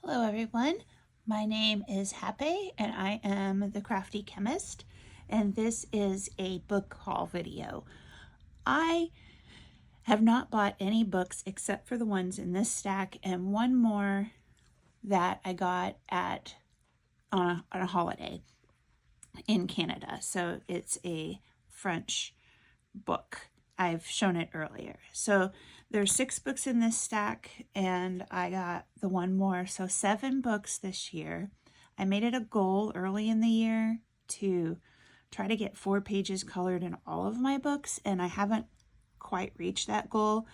Hello everyone, my name is Happy and I am the Crafty Chemist, and this is a book haul video. I have not bought any books except for the ones in this stack and one more that I got on a holiday in Canada. So it's a French book. I've shown it earlier. So there's 6 books in this stack and I got the one more. So 7 books this year. I made it a goal early in the year to try to get 4 pages colored in all of my books, and I haven't quite reached that goal,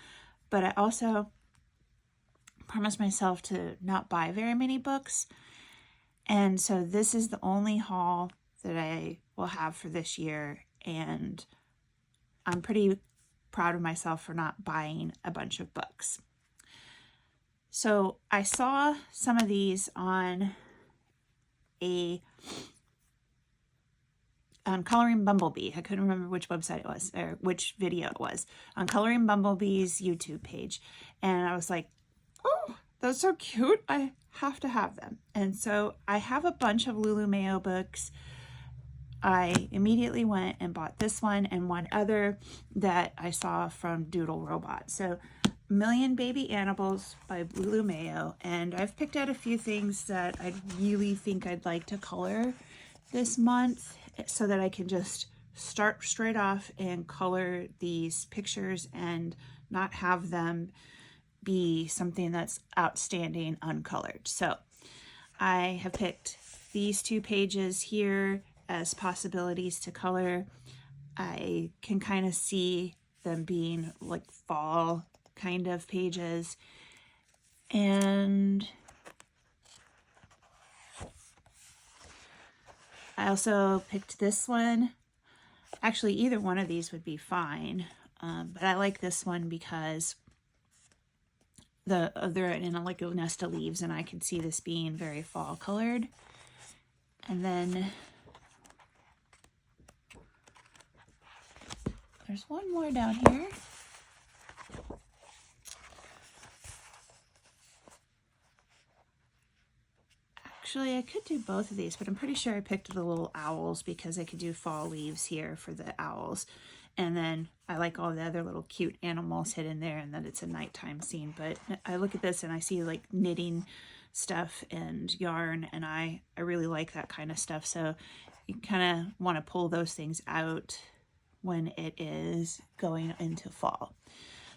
but I also promised myself to not buy very many books. And so this is the only haul that I will have for this year, and I'm pretty proud of myself for not buying a bunch of books. So I saw some of these on Coloring Bumblebee. I couldn't remember which website it was or which video it was, on Coloring Bumblebee's YouTube page. And I was like, oh, those are so cute. I have to have them. And so I have a bunch of Lulu Mayo books. I immediately went and bought this one and one other that I saw from Doodle Robot. So Million Baby Animals by Lulu Mayo. And I've picked out a few things that I really think I'd like to color this month so that I can just start straight off and color these pictures and not have them be something that's outstanding uncolored. So I have picked these 2 pages here as possibilities to color. I can kind of see them being like fall kind of pages. And I also picked this one. Actually, either one of these would be fine, but I like this one because they're in like a nest of leaves, and I can see this being very fall colored. And then there's one more down here. Actually, I could do both of these, but I'm pretty sure I picked the little owls because I could do fall leaves here for the owls. And then I like all the other little cute animals hidden there, and that it's a nighttime scene. But I look at this and I see like knitting stuff and yarn, and I really like that kind of stuff. So you kind of want to pull those things out when it is going into fall.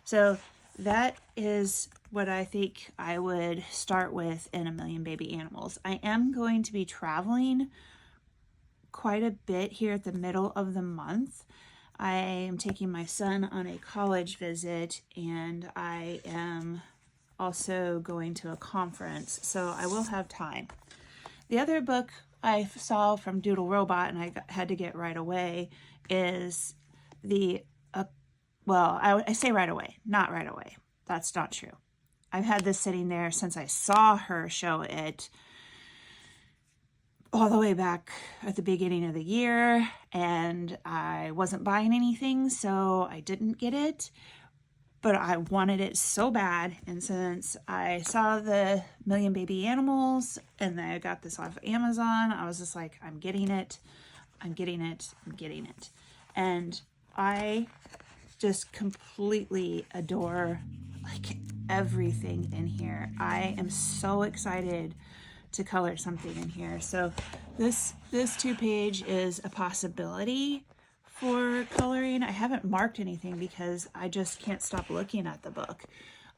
So that is what I think I would start with in A Million Baby Animals. I am going to be traveling quite a bit here at the middle of the month. I am taking my son on a college visit, and I am also going to a conference, so I will have time. The other book I saw from Doodle Robot and I had to get right away is well, I say right away, not right away. That's not true. I've had this sitting there since I saw her show it all the way back at the beginning of the year, and I wasn't buying anything, so I didn't get it, but I wanted it so bad. And since I saw the Million Baby Animals and I got this off of Amazon, I was just like, I'm getting it, I'm getting it, I'm getting it. And I just completely adore like everything in here. I am so excited to color something in here. So this 2-page is a possibility for coloring. I haven't marked anything because I just can't stop looking at the book.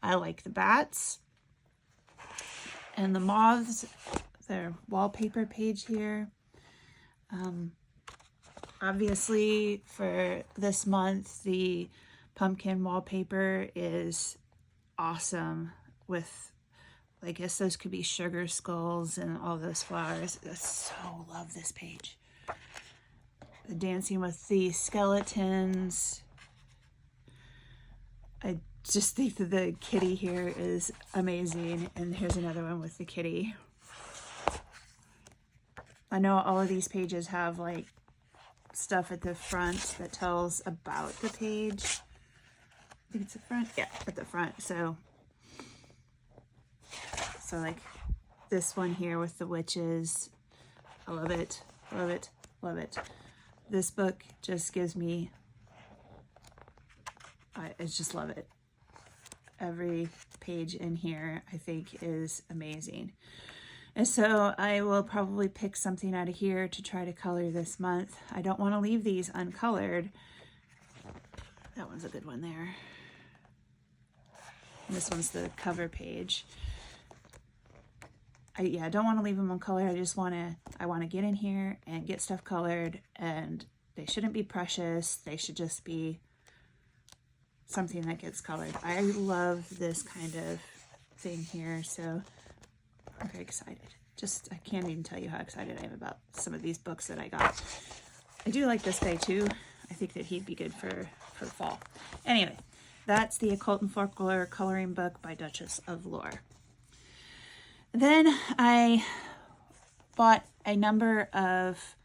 I like the bats and the moths. Their wallpaper page here. Obviously for this month, the pumpkin wallpaper is awesome with, I guess those could be sugar skulls and all those flowers. I so love this page. The dancing with the skeletons. I just think that the kitty here is amazing. And here's another one with the kitty. I know all of these pages have like stuff at the front that tells about the page. I think it's the front. Yeah, at the front. So like this one here with the witches. I love it, love it, love it. This book just gives me, I just love it. Every page in here I think is amazing. And so I will probably pick something out of here to try to color this month. I don't want to leave these uncolored. That one's a good one there. And this one's the cover page. I don't want to leave them uncolored. I want to get in here and get stuff colored, and they shouldn't be precious. They should just be something that gets colored. I love this kind of thing here, so I'm very excited. I can't even tell you how excited I am about some of these books that I got. I do like this guy too. I think that he'd be good for fall. Anyway, that's the Occult and Folklore coloring book by Duchess of Lore. Then I bought a number of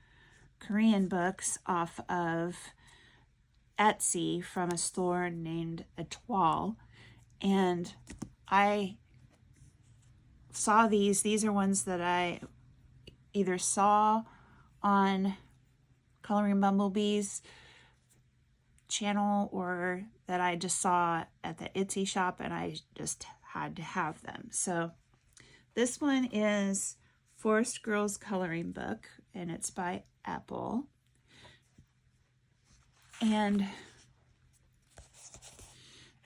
Korean books off of Etsy from a store named Etoile, and I saw these are ones that I either saw on Coloring Bumblebee's channel or that I just saw at the Etsy shop, and I just had to have them. So this one is Forest Girls Coloring Book, and it's by Apple. And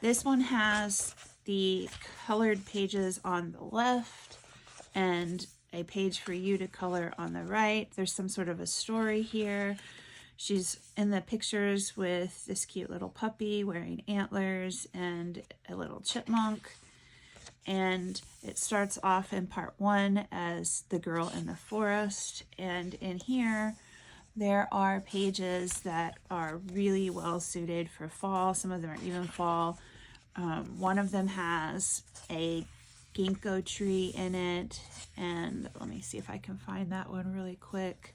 this one has the colored pages on the left and a page for you to color on the right. There's some sort of a story here. She's in the pictures with this cute little puppy wearing antlers and a little chipmunk. And it starts off in part 1 as the girl in the forest. And in here, there are pages that are really well suited for fall. Some of them are even fall. One of them has a ginkgo tree in it. And let me see if I can find that one really quick.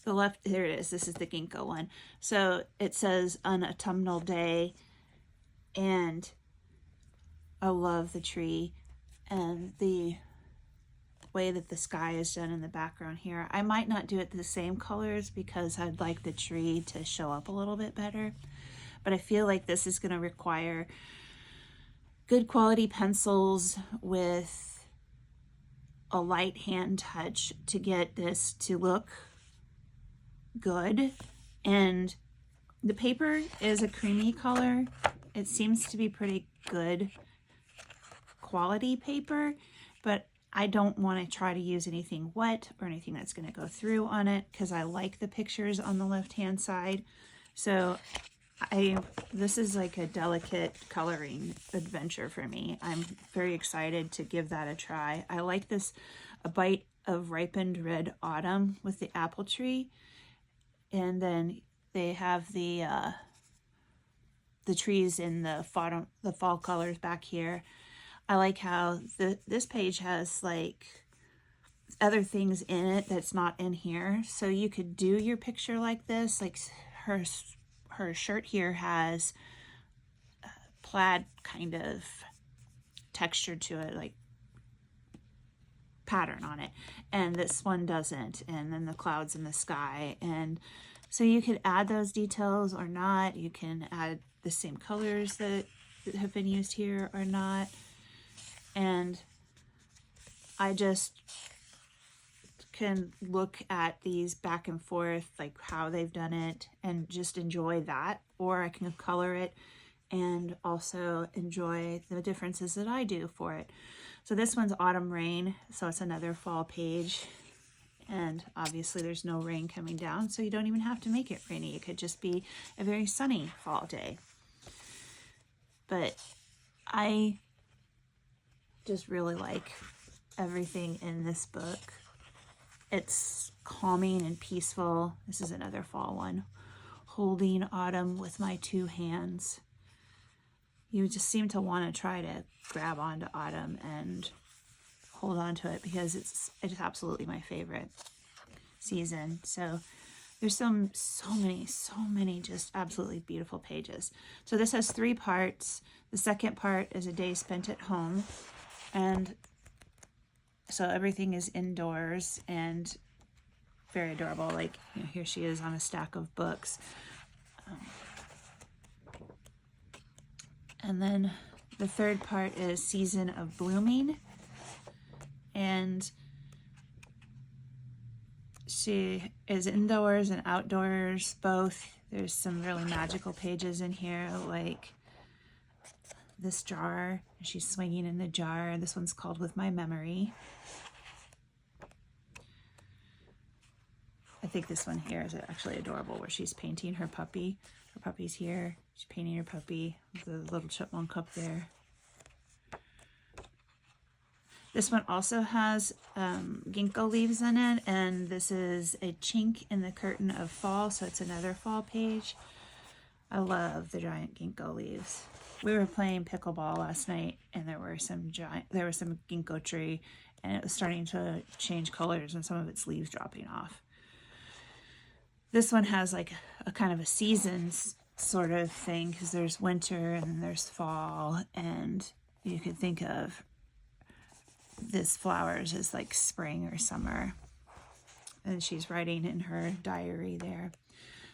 The left, here it is. This is the ginkgo one. So it says an autumnal day, and I love the tree and the way that the sky is done in the background here. I might not do it the same colors because I'd like the tree to show up a little bit better, but I feel like this is going to require good quality pencils with a light hand touch to get this to look good. And the paper is a creamy color. It seems to be pretty good quality paper, but I don't want to try to use anything wet or anything that's going to go through on it because I like the pictures on the left hand side. So this is like a delicate coloring adventure for me. I'm very excited to give that a try. I like this, a bite of ripened red autumn with the apple tree. And then they have the trees in the fall colors back here. I like how this page has like other things in it that's not in here. So you could do your picture like this. Like her shirt here has plaid kind of texture to it, like pattern on it, and this one doesn't. And then the clouds in the sky, and so you could add those details or not. You can add the same colors that have been used here or not. And I just can look at these back and forth, like how they've done it, and just enjoy that. Or I can color it and also enjoy the differences that I do for it. So this one's Autumn Rain, so it's another fall page. And obviously there's no rain coming down, so you don't even have to make it rainy. It could just be a very sunny fall day. But I just really like everything in this book. It's calming and peaceful. This is another fall one. Holding autumn with my two hands. You just seem to want to try to grab onto autumn and hold on to it because it's absolutely my favorite season. So There's so many just absolutely beautiful pages. So this has 3 parts. The second part is a day spent at home. And so everything is indoors and very adorable. Like, you know, here she is on a stack of books. And then the third part is Season of Blooming. And she is indoors and outdoors both. There's some really magical pages in here, like this jar. She's swinging in the jar. This one's called With My Memory. I think this one here is actually adorable, where she's painting her puppy. Her puppy's here. She's painting her puppy. The little chipmunk up there. This one also has ginkgo leaves in it, and this is a chink in the curtain of fall, so it's another fall page. I love the giant ginkgo leaves. We were playing pickleball last night, and there was some ginkgo tree, and it was starting to change colors, and some of its leaves dropping off. This one has like a kind of a seasons sort of thing, because there's winter and then there's fall, and you could think of this flowers as like spring or summer. And she's writing in her diary there.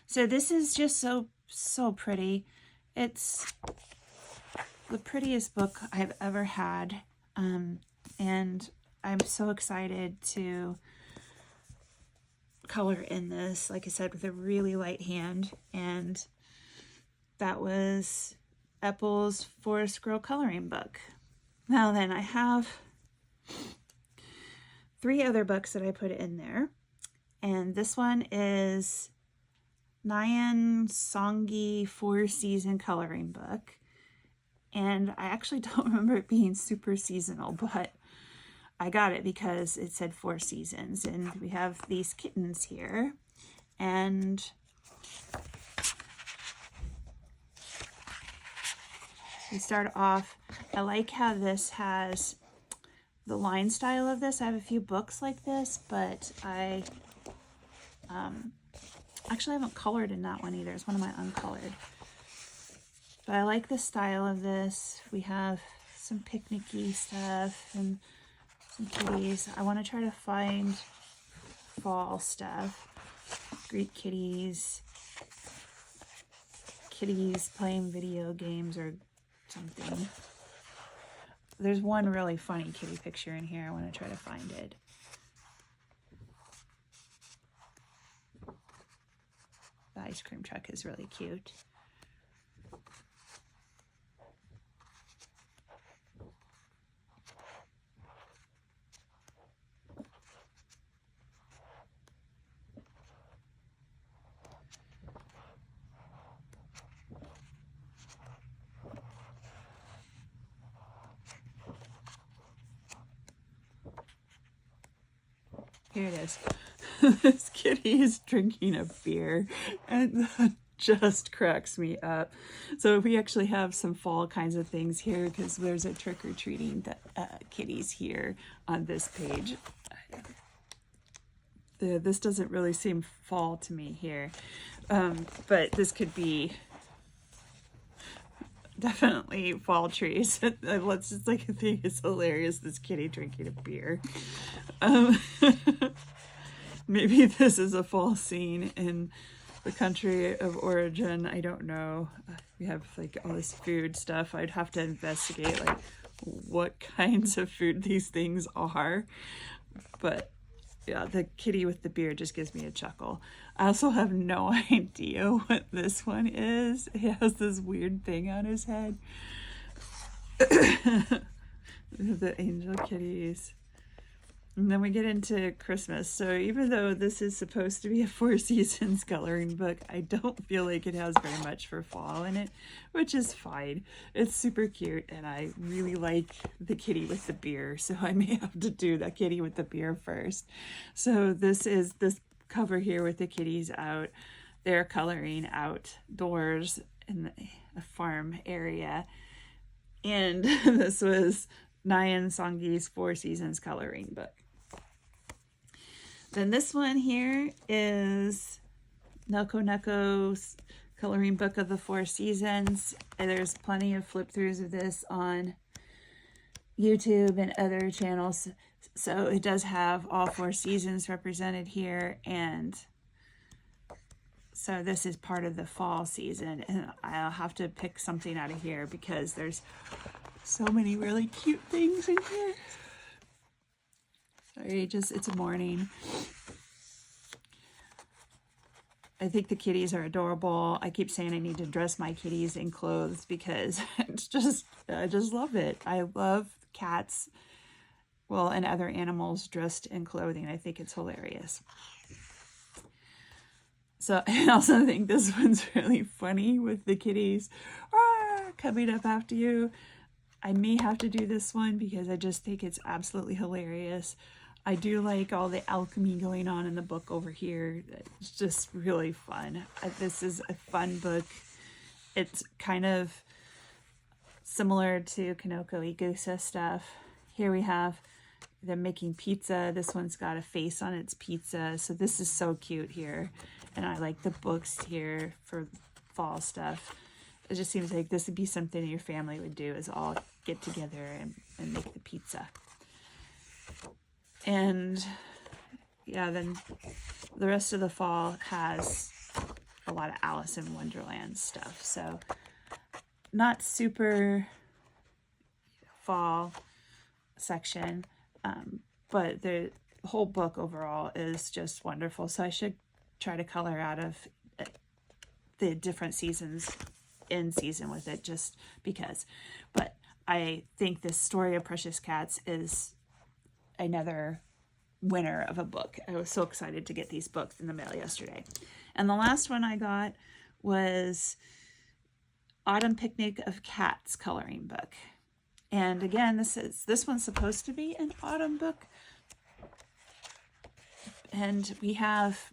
So this is just so pretty. It's the prettiest book I've ever had, and I'm so excited to color in this, like I said, with a really light hand. And that was Epple's Forest Girl coloring book. Now then, I have 3 other books that I put in there, and this one is Nyan Songi 4-season coloring book, and I actually don't remember it being super seasonal, but I got it because it said 4 seasons. And we have these kittens here, and we start off, I like how this has the line style of this. I have a few books like this, but I actually haven't colored in that one either. It's one of my uncolored. But I like the style of this. We have some picnicky stuff and some kitties. I want to try to find fall stuff. Greek kitties. Kitties playing video games or something. There's one really funny kitty picture in here. I want to try to find it. The ice cream truck is really cute. Here it is. This kitty is drinking a beer, and that just cracks me up. So we actually have some fall kinds of things here, because there's a trick-or-treating kitties here on this page. This doesn't really seem fall to me here, but this could be definitely fall trees. Let's just like think it's hilarious, this kitty drinking a beer. Maybe this is a fall scene in the country of origin. I don't know. We have like all this food stuff. I'd have to investigate like what kinds of food these things are. But yeah, the kitty with the beer just gives me a chuckle. I also have no idea what this one is. He has this weird thing on his head. The angel kitties. And then we get into Christmas. So even though this is supposed to be a 4 seasons coloring book, I don't feel like it has very much for fall in it, which is fine. It's super cute, and I really like the kitty with the beer, so I may have to do that kitty with the beer first. So this is this cover here with the kitties out. They're coloring outdoors in a farm area. And this was Nyan Songi's 4 seasons coloring book. Then this one here is Neko Neko's Coloring Book of the Four Seasons. There's plenty of flip throughs of this on YouTube and other channels. So it does have all four seasons represented here, and so this is part of the fall season, and I'll have to pick something out of here because there's so many really cute things in here. Sorry, it's a morning. I think the kitties are adorable. I keep saying I need to dress my kitties in clothes because I just love it. I love cats, well, and other animals dressed in clothing. I think it's hilarious. So I also think this one's really funny with the kitties coming up after you. I may have to do this one because I just think it's absolutely hilarious. I do like all the alchemy going on in the book over here. It's just really fun. This is a fun book. It's kind of similar to Kanoko Igusa stuff. Here we have them making pizza. This one's got a face on its pizza. So this is so cute here. And I like the books here for fall stuff. It just seems like this would be something your family would do, is all get together and make the pizza. And yeah, then the rest of the fall has a lot of Alice in Wonderland stuff. So not super fall section, but the whole book overall is just wonderful. So I should try to color out of the different seasons in season with it, just because. But I think this Story of Precious Cats is another winner of a book. I was so excited to get these books in the mail yesterday. And the last one I got was Autumn Picnic of Cats coloring book. And again, this one's supposed to be an autumn book. And we have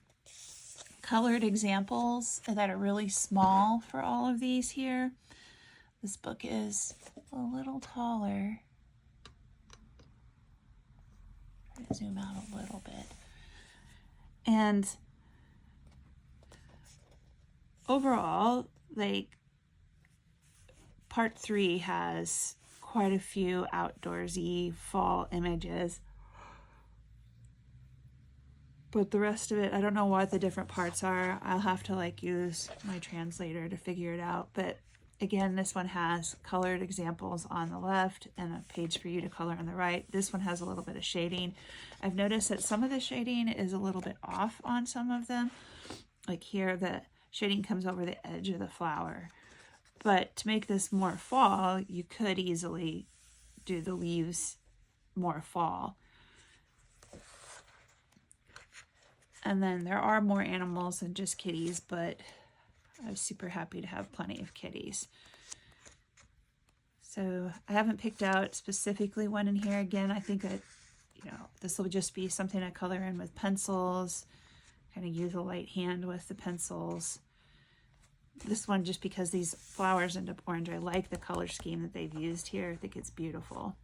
colored examples that are really small for all of these here. This book is a little taller. Try to zoom out a little bit. And overall, like, part 3 has quite a few outdoorsy fall images. But the rest of it, I don't know what the different parts are. I'll have to use my translator to figure it out. But again, this one has colored examples on the left and a page for you to color on the right. This one has a little bit of shading. I've noticed that some of the shading is a little bit off on some of them. Like here, the shading comes over the edge of the flower. But to make this more fall, you could easily do the leaves more fall. And then there are more animals than just kitties, but I was super happy to have plenty of kitties. So I haven't picked out specifically one in here. Again, I think that, this will just be something I color in with pencils, kind of use a light hand with the pencils. This one, just because these flowers end up orange, I like the color scheme that they've used here. I think it's beautiful.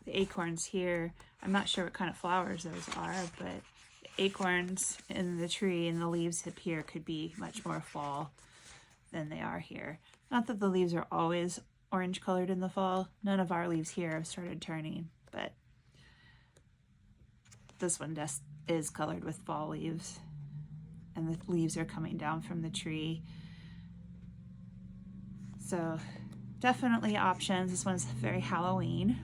The acorns here, I'm not sure what kind of flowers those are, but the acorns in the tree and the leaves up here could be much more fall than they are here. Not that the leaves are always orange colored in the fall. None of our leaves here have started turning, but this one just is colored with fall leaves, and the leaves are coming down from the tree. So definitely options. This one's very Halloween.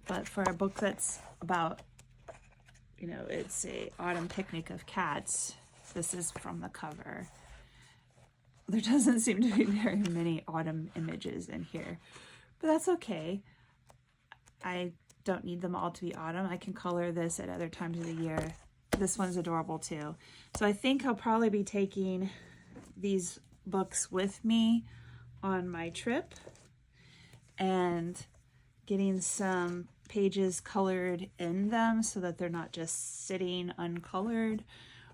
But for a book that's about, it's a autumn picnic of cats, this is from the cover. There doesn't seem to be very many autumn images in here, but that's okay. I don't need them all to be autumn. I can color this at other times of the year. This one's adorable too. So I think I'll probably be taking these books with me on my trip and getting some pages colored in them so that they're not just sitting uncolored.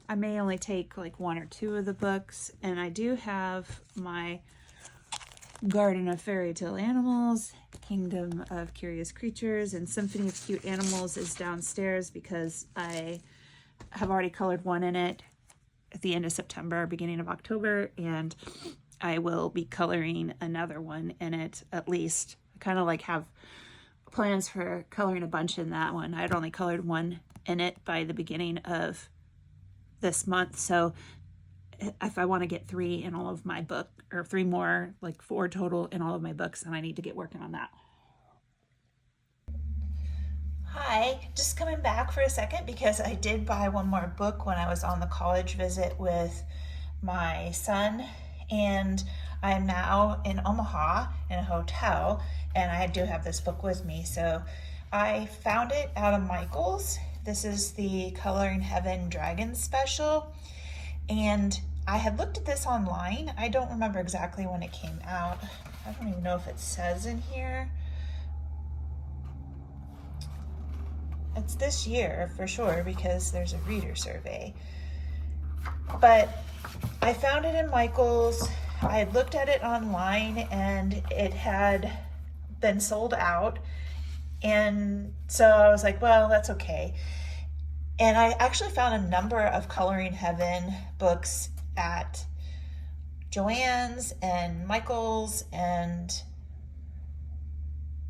I may only take 1 or 2 of the books, and I do have my Garden of Fairy Tale Animals, Kingdom of Curious Creatures, and Symphony of Cute Animals is downstairs because I have already colored one in it at the end of September, beginning of October, and I will be coloring another one in it at least. I kind of like have plans for coloring a bunch in that one. I'd only colored one in it by the beginning of this month, so if I want to get 3 in all of my book, or 3 more, like 4 total in all of my books, and I need to get working on that. Hi, just coming back for a second because I did buy one more book when I was on the college visit with my son, and I'm now in Omaha in a hotel, and I do have this book with me. So I found it out of Michael's. This is the Coloring Heaven Dragon Special, and I had looked at this online. I don't remember exactly when it came out. I don't even know if it says in here. It's this year for sure because there's a reader survey. But I found it in Michael's. I had looked at it online and it had been sold out. And so I was like, well, that's okay. And I actually found a number of Coloring Heaven books at Joann's and Michael's and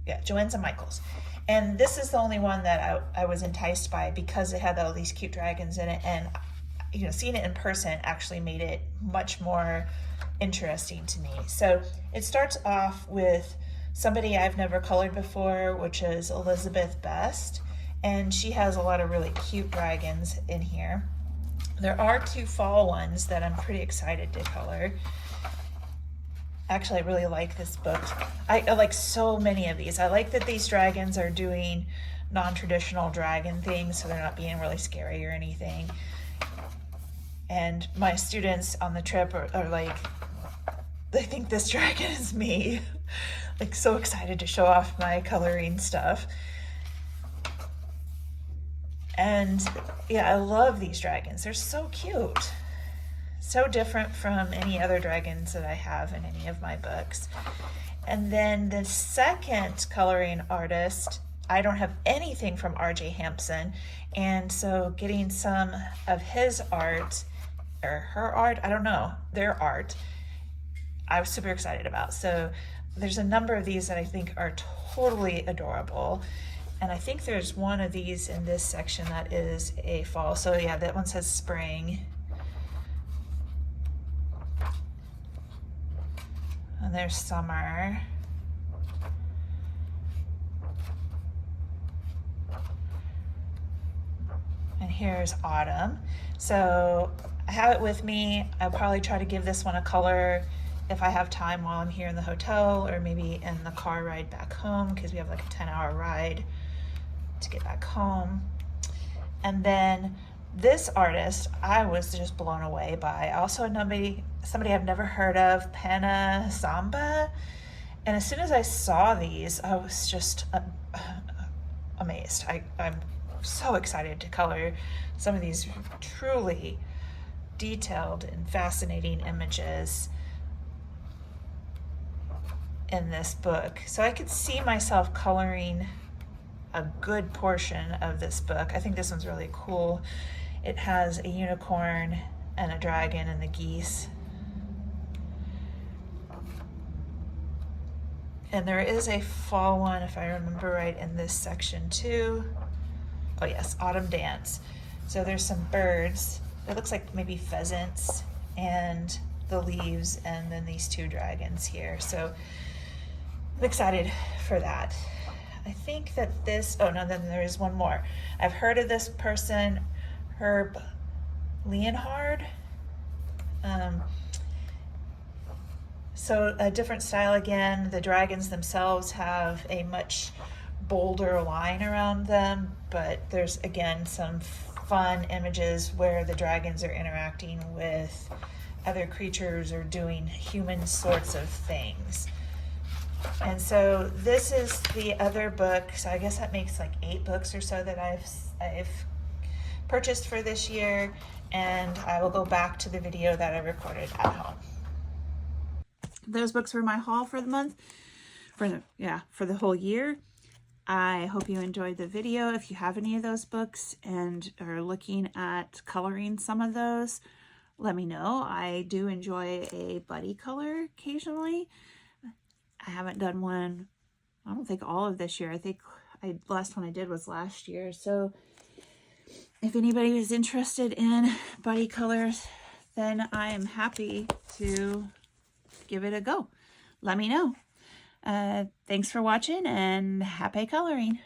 Joann's and Michael's. And this is the only one that I was enticed by because it had all these cute dragons in it, and seeing it in person actually made it much more interesting to me. So it starts off with somebody I've never colored before, which is Elizabeth Best, and she has a lot of really cute dragons in here. There are 2 fall ones that I'm pretty excited to color. Actually, I really like this book. I like so many of these. I like that these dragons are doing non-traditional dragon things, so they're not being really scary or anything. And my students on the trip are like, they think this dragon is me. Like, so excited to show off my coloring stuff. And yeah, I love these dragons. They're so cute. So different from any other dragons that I have in any of my books. And then the second coloring artist, I don't have anything from R.J. Hampson. And so getting some of his art, or her art, I don't know, their art, I was super excited about. So there's a number of these that I think are totally adorable. And I think there's one of these in this section that is a fall. So yeah, that one says spring. And there's summer. And here's autumn. So I have it with me. I'll probably try to give this one a color if I have time while I'm here in the hotel, or maybe in the car ride back home, because we have like a 10-hour ride to get back home. And then this artist, I was just blown away by. Also somebody I've never heard of, Panna Samba. And as soon as I saw these, I was just amazed. I'm so excited to color some of these truly detailed and fascinating images in this book. So I could see myself coloring a good portion of this book. I think this one's really cool. It has a unicorn and a dragon and the geese. And there is a fall one, if I remember right, in this section too. Oh yes, Autumn Dance. So there's some birds. It looks like maybe pheasants and the leaves, and then these 2 dragons here. So I'm excited for that. I think that this, oh no, then there is one more. I've heard of this person, Herb Leonhard. So a different style again. The dragons themselves have a much bolder line around them, but there's again some fun images where the dragons are interacting with other creatures or doing human sorts of things. And so this is the other book. So I guess that makes like 8 books or so that I've purchased for this year, and I will go back to the video that I recorded at home. those books were my haul for the month, for the whole year. I hope you enjoyed the video. If you have any of those books and are looking at coloring some of those, let me know. I do enjoy a buddy color occasionally. I haven't done one, I don't think all of this year. I think last one I did was last year. So if anybody is interested in buddy colors, then I am happy to give it a go. Let me know. Thanks for watching and happy coloring.